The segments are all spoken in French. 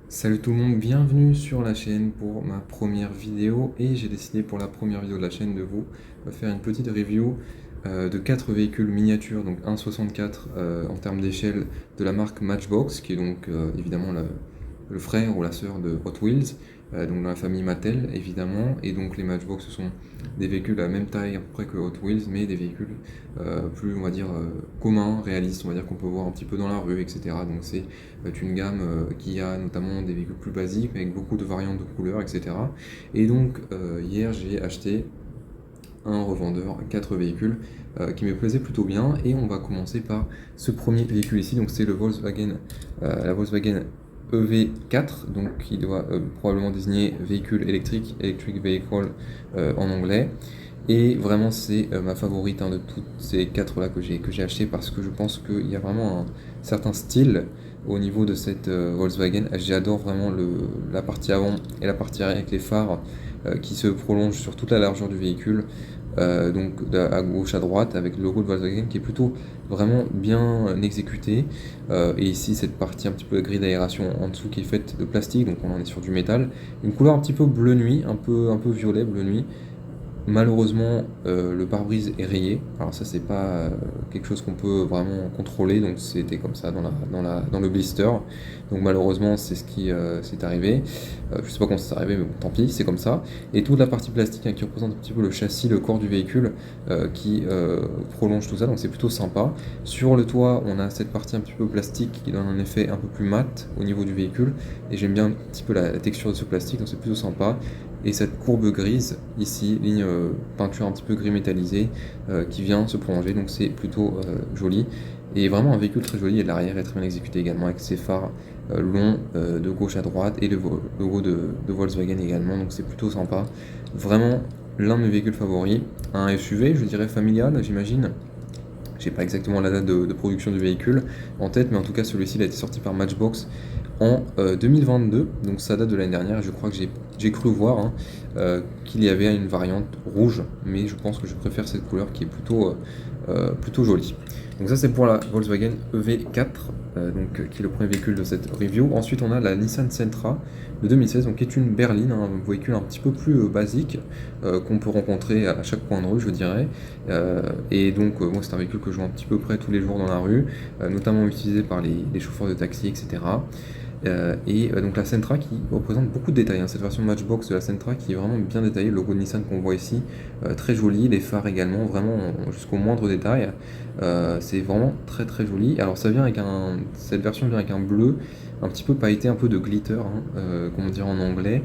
Salut tout le monde, bienvenue sur la chaîne pour ma première vidéo et j'ai décidé pour la première vidéo de la chaîne de vous faire une petite review de 4 véhicules miniatures, donc 1,64 en termes d'échelle de la marque Matchbox, qui est donc évidemment le frère ou la sœur de Hot Wheels, donc dans la famille Mattel évidemment, et donc les Matchbox ce sont des véhicules à la même taille à peu près que Hot Wheels, mais des véhicules plus on va dire communs, réalistes, on va dire qu'on peut voir un petit peu dans la rue, etc. Donc c'est une gamme qui a notamment des véhicules plus basiques avec beaucoup de variantes de couleurs, etc. Et donc hier j'ai acheté un revendeur 4 véhicules qui me plaisait plutôt bien, et on va commencer par ce premier véhicule ici. Donc c'est le Volkswagen, la Volkswagen EV4, donc qui doit probablement désigner véhicule électrique, electric vehicle en anglais. Et vraiment c'est ma favorite de toutes ces 4 là que j'ai acheté, parce que je pense qu'il y a vraiment un certain style au niveau de cette Volkswagen. J'adore vraiment la partie avant et la partie arrière avec les phares qui se prolongent sur toute la largeur du véhicule, donc à gauche à droite, avec le logo de Volkswagen qui est plutôt vraiment bien exécuté. Et ici cette partie un petit peu de grille d'aération en dessous qui est faite de plastique, donc on en est sur du métal. Une couleur un petit peu bleu nuit, un peu violet bleu nuit. Malheureusement, le pare-brise est rayé. Alors ça, c'est pas quelque chose qu'on peut vraiment contrôler, donc c'était comme ça dans le blister. Donc malheureusement, c'est ce qui s'est arrivé. Je sais pas comment c'est arrivé, mais bon, tant pis, c'est comme ça. Et toute la partie plastique qui représente un petit peu le châssis, le corps du véhicule, qui prolonge tout ça, donc c'est plutôt sympa. Sur le toit, on a cette partie un petit peu plastique qui donne un effet un peu plus mat au niveau du véhicule. Et j'aime bien un petit peu la texture de ce plastique, donc c'est plutôt sympa. Et cette courbe grise ici, ligne peinture un petit peu gris métallisé, qui vient se prolonger, donc c'est plutôt joli. Et vraiment un véhicule très joli, et l'arrière est très bien exécuté également avec ses phares longs de gauche à droite, et le logo de Volkswagen également, donc c'est plutôt sympa. Vraiment l'un de mes véhicules favoris, un SUV je dirais familial j'imagine. J'ai pas exactement la date de production du véhicule en tête, mais en tout cas celui-ci il a été sorti par Matchbox en 2022, donc ça date de l'année dernière. Je crois que j'ai cru voir qu'il y avait une variante rouge, mais je pense que je préfère cette couleur qui est plutôt jolie. Donc ça c'est pour la Volkswagen EV4, qui est le premier véhicule de cette review. Ensuite on a la Nissan Sentra de 2016, donc qui est une berline, un véhicule un petit peu plus basique qu'on peut rencontrer à chaque coin de rue, je dirais. Et donc moi c'est un véhicule que je vois un petit peu près tous les jours dans la rue, notamment utilisé par les chauffeurs de taxi, etc. Donc la Sentra qui représente beaucoup de détails, cette version Matchbox de la Sentra qui est vraiment bien détaillée, le logo de Nissan qu'on voit ici, très joli, les phares également, vraiment jusqu'au moindre détail, c'est vraiment très très joli. Alors ça vient avec cette version vient avec un bleu un petit peu pailleté, un peu de glitter, comment dire en anglais.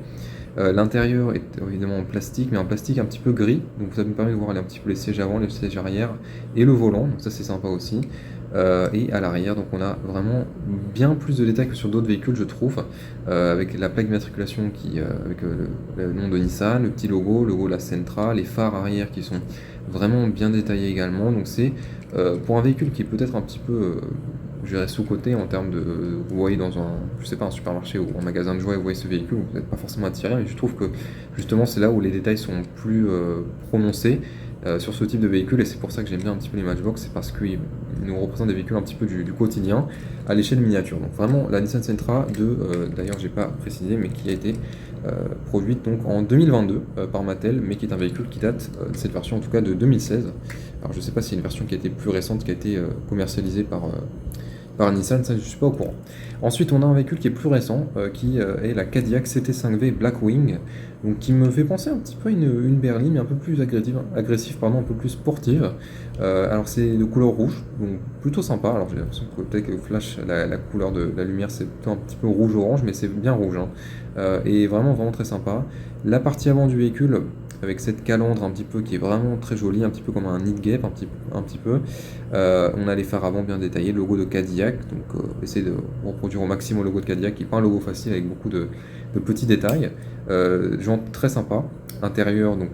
L'intérieur est évidemment en plastique, mais un plastique un petit peu gris, donc ça me permet de voir un petit peu les sièges avant, les sièges arrière et le volant, donc ça c'est sympa aussi. Et à l'arrière, donc on a vraiment bien plus de détails que sur d'autres véhicules, je trouve, avec la plaque d'immatriculation avec le nom de Nissan, le petit logo de la Sentra, les phares arrière qui sont vraiment bien détaillés également. Donc c'est pour un véhicule qui est peut-être un petit peu je dirais sous-côté en termes de. Vous voyez dans je sais pas, un supermarché ou un magasin de jouets, vous voyez ce véhicule, vous n'êtes pas forcément attiré, mais je trouve que justement c'est là où les détails sont plus prononcés sur ce type de véhicule, et c'est pour ça que j'aime bien un petit peu les Matchbox, c'est parce qu'ils nous représentent des véhicules un petit peu du quotidien à l'échelle miniature. Donc vraiment la Nissan Sentra d'ailleurs j'ai pas précisé, mais qui a été produite donc en 2022 par Mattel, mais qui est un véhicule qui date de cette version en tout cas de 2016. Alors je sais pas si c'est une version qui a été plus récente, qui a été commercialisée par Nissan, ça je suis pas au courant. Ensuite on a un véhicule qui est plus récent, qui est la Cadillac CT5V Blackwing, donc qui me fait penser un petit peu à une berline, mais un peu plus agressive, pardon, un peu plus sportive. Alors c'est de couleur rouge, donc plutôt sympa. Alors j'ai l'impression que peut-être que flash la couleur de la lumière c'est plutôt un petit peu rouge-orange, mais c'est bien rouge, et vraiment très sympa. La partie avant du véhicule, avec cette calandre un petit peu qui est vraiment très jolie, un petit peu comme un nid gap, un petit peu. On a les phares avant bien détaillés, le logo de Cadillac, donc essayer de reproduire au maximum le logo de Cadillac, qui n'est pas un logo facile avec beaucoup de petits détails. Jantes très sympa, intérieur donc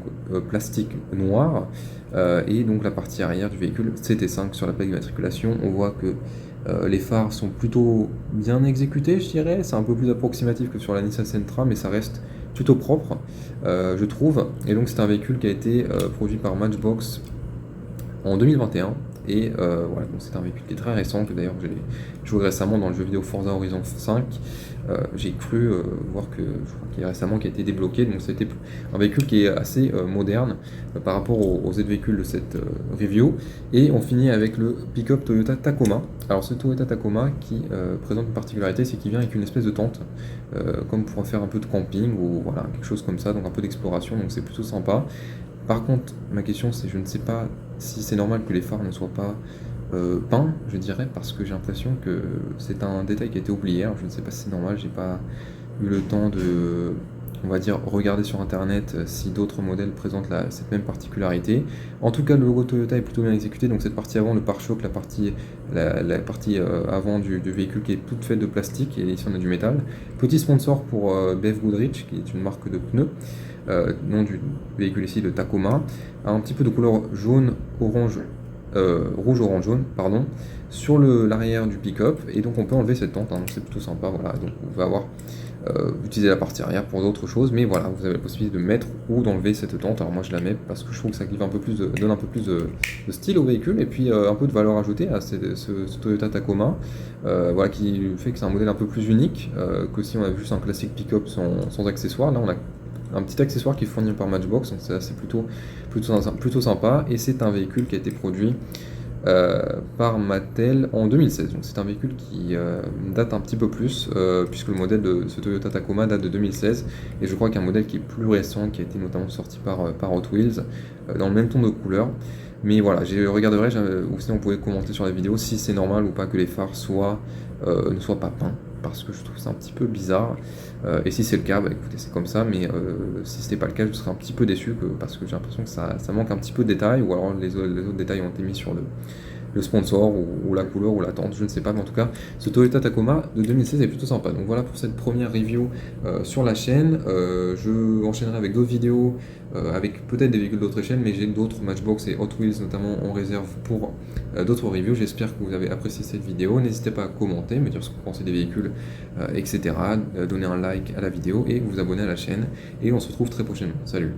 plastique noir, et donc la partie arrière du véhicule CT5 sur la plaque d'immatriculation. On voit que les phares sont plutôt bien exécutés, je dirais. C'est un peu plus approximatif que sur la Nissan Sentra, mais ça reste plutôt propre, je trouve. Et donc c'est un véhicule qui a été produit par Matchbox en 2021, et voilà, donc c'est un véhicule qui est très récent, que d'ailleurs j'ai joué récemment dans le jeu vidéo Forza Horizon 5. J'ai cru voir que je crois qu'il y a récemment qui a été débloqué, donc c'était un véhicule qui est assez moderne par rapport aux autres véhicules de cette review. Et on finit avec le pick-up Toyota Tacoma. Alors ce Toyota Tacoma qui présente une particularité, c'est qu'il vient avec une espèce de tente, comme pour faire un peu de camping ou voilà, quelque chose comme ça, donc un peu d'exploration, donc c'est plutôt sympa. Par contre, ma question c'est, je ne sais pas si c'est normal que les phares ne soient pas peints, je dirais, parce que j'ai l'impression que c'est un détail qui a été oublié. Alors, je ne sais pas si c'est normal, j'ai pas eu le temps de, on va dire, regarder sur internet si d'autres modèles présentent cette même particularité. En tout cas, le logo Toyota est plutôt bien exécuté, donc cette partie avant, le pare-choc, la partie avant du véhicule qui est toute faite de plastique, et ici on a du métal. Petit sponsor pour BF Goodrich, qui est une marque de pneus. Nom du véhicule ici, le Tacoma, un petit peu de couleur jaune, orange, rouge, orange, jaune, pardon, sur l'arrière du pick-up, et donc on peut enlever cette tente, hein, donc c'est plutôt sympa, voilà, donc vous pouvez utiliser la partie arrière pour d'autres choses, mais voilà, vous avez la possibilité de mettre ou d'enlever cette tente. Alors moi je la mets parce que je trouve que ça donne un peu plus de style au véhicule, et puis un peu de valeur ajoutée à ce Toyota Tacoma, voilà, qui fait que c'est un modèle un peu plus unique que si on avait juste un classique pick-up sans accessoires. Là on a un petit accessoire qui est fourni par Matchbox, donc c'est plutôt sympa, et c'est un véhicule qui a été produit par Mattel en 2016. Donc c'est un véhicule qui date un petit peu plus, puisque le modèle de ce Toyota Tacoma date de 2016, et je crois qu'un modèle qui est plus récent, qui a été notamment sorti par Hot Wheels, dans le même ton de couleur. Mais voilà, je regarderai, ou sinon vous pouvez commenter sur la vidéo si c'est normal ou pas que les phares ne soient pas peints, parce que je trouve ça un petit peu bizarre. Et si c'est le cas, bah écoutez, c'est comme ça, mais si c'était pas le cas, je serais un petit peu déçu, parce que j'ai l'impression que ça manque un petit peu de détails, ou alors les autres détails ont été mis sur le sponsor, ou la couleur, ou la tente, je ne sais pas, mais en tout cas, ce Toyota Tacoma de 2016 est plutôt sympa. Donc voilà pour cette première review sur la chaîne. Je enchaînerai avec d'autres vidéos, avec peut-être des véhicules d'autres chaînes, mais j'ai d'autres Matchbox et Hot Wheels notamment en réserve pour d'autres reviews. J'espère que vous avez apprécié cette vidéo. N'hésitez pas à commenter, me dire ce que vous pensez des véhicules, etc. Donner un like à la vidéo et vous abonner à la chaîne. Et on se retrouve très prochainement. Salut!